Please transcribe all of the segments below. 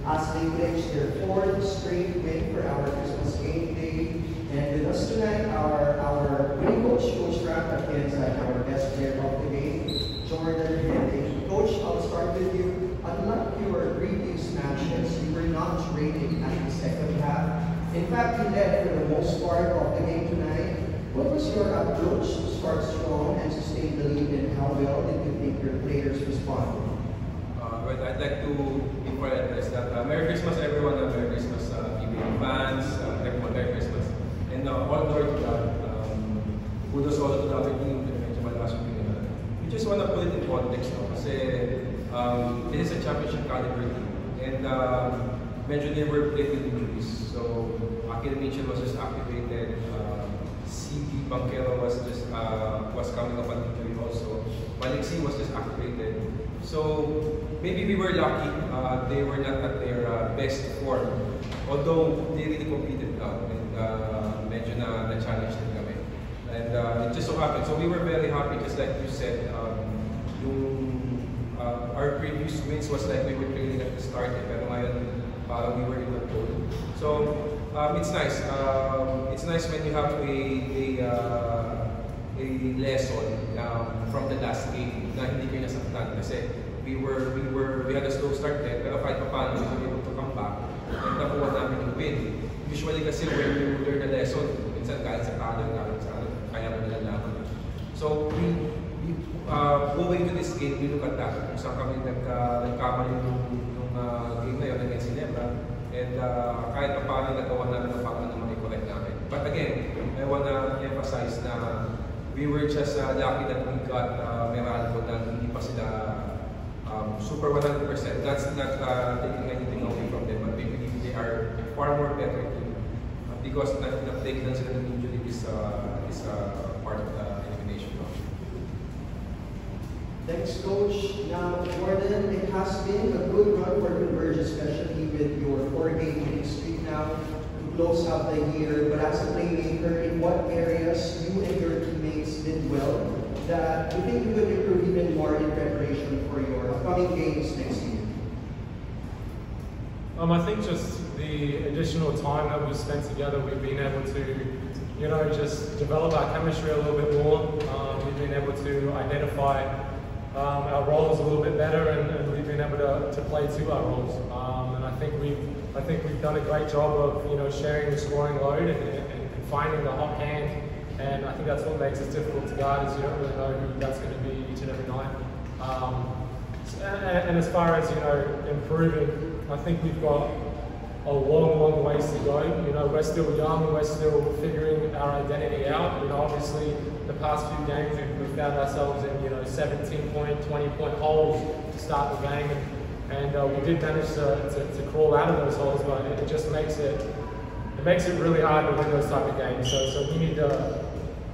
as they clinch their fourth straight win for our Christmas game day. And with us tonight, our winning coach, Coach Ram, against our best player of the game, Jordan Henry. Coach, I'll start with you. Unlike your previous matches, you were not training at the second half. In fact, you led for the most part of the game tonight. What was your approach to start strong and sustain the lead, and how well did you think your players responded? Well, I'd like to before I address that, Merry Christmas everyone, Merry Christmas PBA fans, everyone, Merry Christmas. And all glory to God, kudos also to the other team, medyo malakas yung pinila. We just want to put it in context, no? Kasi this is a championship caliber team. And medyo never played with injuries. So, Akil Mitchell was just activated, CB Banquero was just was coming up on injury also. Malik C was just activated. So maybe we were lucky. They were not at their best form. Although they really competed now and medyo na-challenge din kami. And it just so happened. So we were very happy, just like you said. Our previous wins was like we were trailing at the start, pero ngayon we were in the goal. So it's nice. It's nice when you have a lesson from the last game na hindi kayo nasaktan kasi we had a slow start then pero kahit pa paano we were able to come back and nakuha namin yung win. Usually kasi when you learn a lesson, minsan galing sa talent, kaya mo nilalaman. So going to this game, we look at that. Kung saan kami nagkamali nung game na yun against Ginebra. And kahit pa paano nagawa namin ang paano na mag-correct namin. But again, I wanna emphasize na we were just lucky that we got Meralco na hindi pa sila super 100%. That's not taking anything away from them, but we believe they are far more better team because na-take lang sila ng injury this part of the elimination. Thanks, Coach. Now, Jordan, it has been a good run for Converge, especially with your 4-game winning streak now to close out the year. But as a playmaker, in what areas you and your teammates did well that you think you could improve even more in preparation for your upcoming games next year? I think just the additional time that we've spent together, we've been able to, just develop our chemistry a little bit more. We've been able to identify our roles a little bit better, and we've been able to play to our roles. And I think we've done a great job of sharing the scoring load and finding the hot hand. And I think that's what makes it difficult to guard, is you don't really know who that's going to be each and every night. And as far as improving, I think we've got a long ways to go. We're still young, we're still figuring our identity out. Obviously, the past few games we've found ourselves in 17-point, 20-point holes to start the game, and we did manage to crawl out of those holes, but it just makes it really hard to win those type of games. So we need to,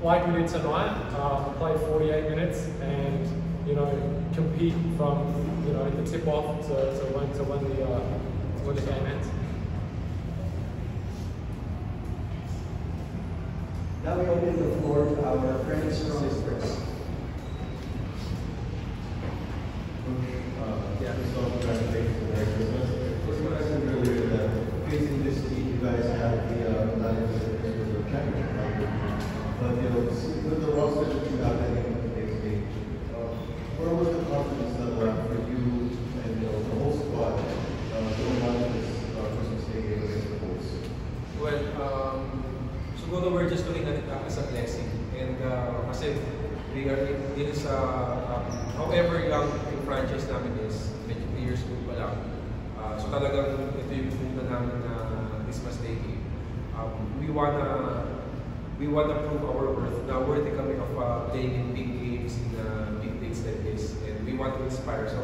like we did tonight, play 48 minutes and compete from the tip off to when the game ends. Now we open the floor to our friends from sisters. So congratulations and Merry Christmas. Just what I said earlier, that facing this team, you guys have the championship record. But with the roster that you have heading into the next game, where was the confidence level for you and the whole squad going on to this Christmas Day game against the Bulls? Well, siguro we're just looking at it as a blessing. And kasi it is however young yung franchise namin is, medyo 3 years old pa lang. So talagang ito yung punta namin na Christmas Day game. We wanna prove our worth. Na worthy kami of playing in big games, in big dates like this. And we want to inspire. So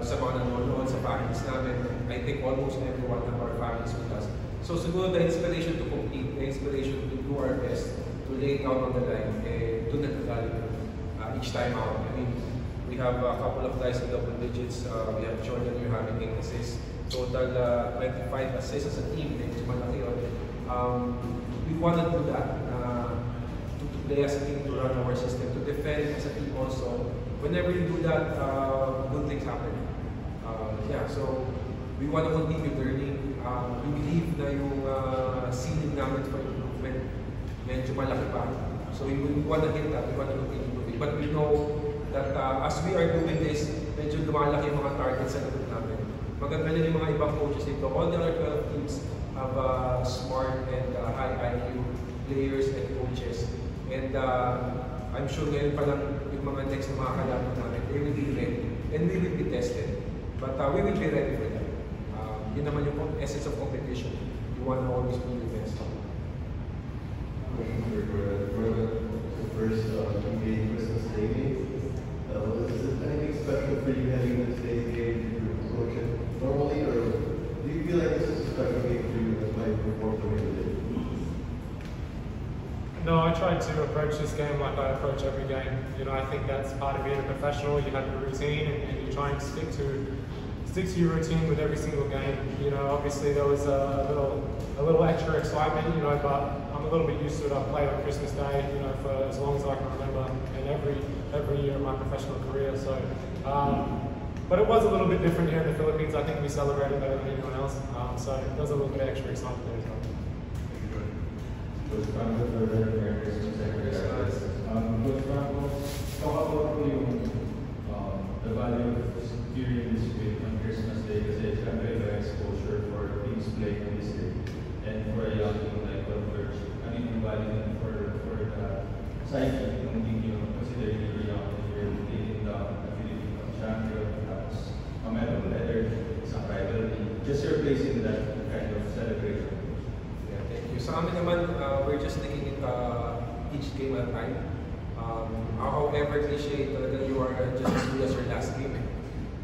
sa mga nanonood sa families namin, I think almost everyone of our families with us. So siguro the inspiration to compete, the inspiration to do our best, to lay it out on the line, doon nagagaling each time out. I mean, we have a couple of guys in double digits. We have Jordan, we're having 8 assists. Total 25 assists as a team. We want to do that, to play as a team, to run our system, to defend as a team also. Whenever you do that, good things happen. So we want to continue learning. We believe na yung ceiling namin for improvement medyo malaki pa. So we want to hit that, we want to continue improving. But we know that as we are doing this, medyo lumalaki yung mga targets sa likod namin. Maganda rin yung mga ibang coaches dito. All the other 12 teams have smart and high IQ players and coaches. And I'm sure ngayon pa lang yung mga next na mga kalaban namin, they will be ready. And we will be tested. But we will be ready for that. Yun naman yung essence of competition. You want to always be the best. For the first NBA Christmas Day game, is it anything special for you having this day game to approach it normally, or do you feel like this is a special game for you? That's why you perform the way you did? No, I try to approach this game like I approach every game. You know, I think that's part of being a professional. You have your routine, and you try and stick to your routine with every single game. You know, obviously there was a little extra excitement, you know, but I'm a little bit used to it. I've played on Christmas Day, you know, for as long as I can remember, and every year of my professional career. So, but it was a little bit different here in the Philippines. I think we celebrated better than anyone else. So there's a little bit of extra excitement there as well. Coach Franco, for the Merry Christmas Secretary. Coach Franco, talk about yung the value of during this week on Christmas Day kasi it's a very exposure for teams playing on this day. And for a young team like Converge, ano yung value na for the psyche ng team yung considering you're young and you're taking the Philippine champion, tapos a medal letter, isang rivalry. Just your place in that kind of celebration. Yeah, thank you. Sa amin naman, we're just taking it each game at a time. However cliche talaga, you are just as good as your last game.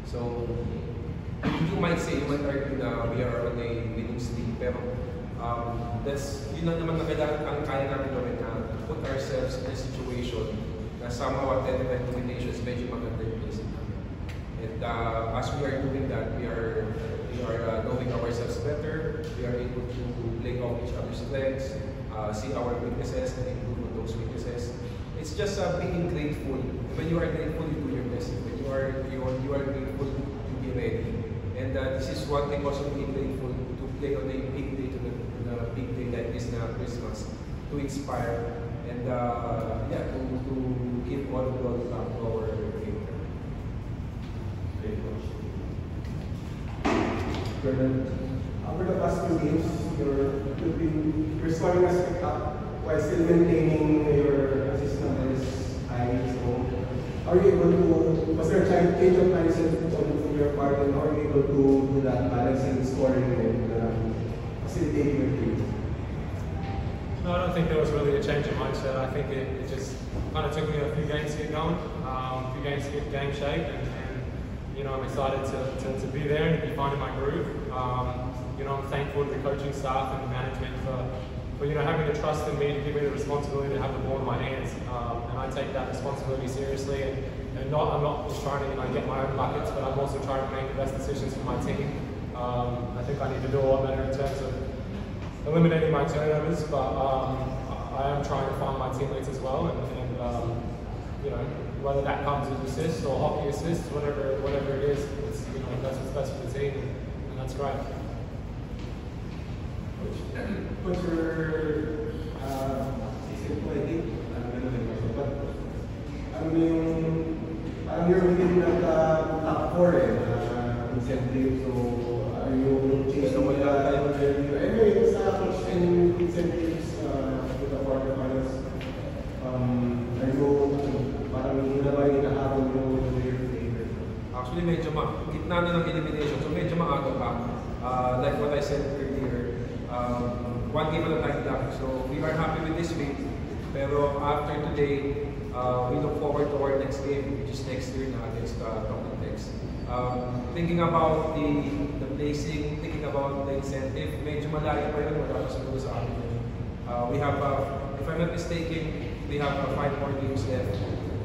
So, you might say, you might argue na we are on a winning streak, pero yun lang naman na kailangan ang kaya namin gawin na put ourselves in a situation na somehow at the limitations medyo maganda yung place namin. And as we are doing that, we are knowing ourselves better, we are able to play off each other's strengths, see our weaknesses and improve on those weaknesses. It's just being grateful. When you are grateful, you do your best. When you are grateful, you be ready. And this is one thing also being grateful to play on a big day, to a big day like this na Christmas, to inspire and to give all the glory back to our Creator. Great coach. Over the past few games, you've been scoring a step up while still maintaining your assist numbers high. So, are you able to, was there a change of mindset from your part, and are you able to do that balancing scoring and facilitating your team? No, I don't think there was really a change in mindset. I think it just kind of took me a few games to get going, a few games to get game shape, and you know, I'm excited to be there and to be finding my groove. You know, I'm thankful to the coaching staff and the management for you know, having the trust in me to give me the responsibility to have the ball in my hands, and I take that responsibility seriously. And I'm not just trying to, you know, get my own buckets, but I'm also trying to make the best decisions for my team. I think I need to do a lot better in terms of eliminating my turnovers, but I am trying to find my teammates as well, and you know, whether that comes as assists or hockey assists, whatever it is, it's, you know, that's what's best for the team, and that's great. Coach, your season 20, but you're within the top 4 incentive, so are you chasing anyway, it's coach and incentives with the quarterfinals? Are you parang hinabay nakahabol mo to your favorite? Actually, medyo gitna na ng elimination, so medyo maaga pa. Like what I said earlier, one game at a time lang. So we are happy with this week, pero after today, we look forward to our next game, which is next year na against Tongtex. Thinking about the placing, thinking about the incentive, medyo malayo pa yun, wala pa siguro sa amin. We have, if I'm not mistaken, we have 5 more games left.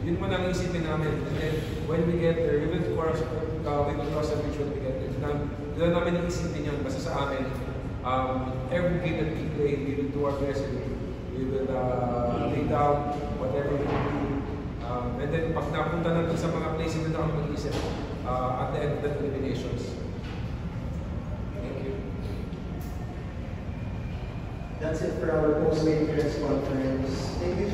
Yun mo lang isipin namin. And then, when we get there, we will cross the bridge when we get there. Doon namin iisipin yun. Basta sa amin, every game that we play, we will do our best. We will lay down whatever we can do. And then, pag napunta natin sa mga places na kami mag-isip, at the end of the eliminations. That's it for our post-game press conference. Thank you,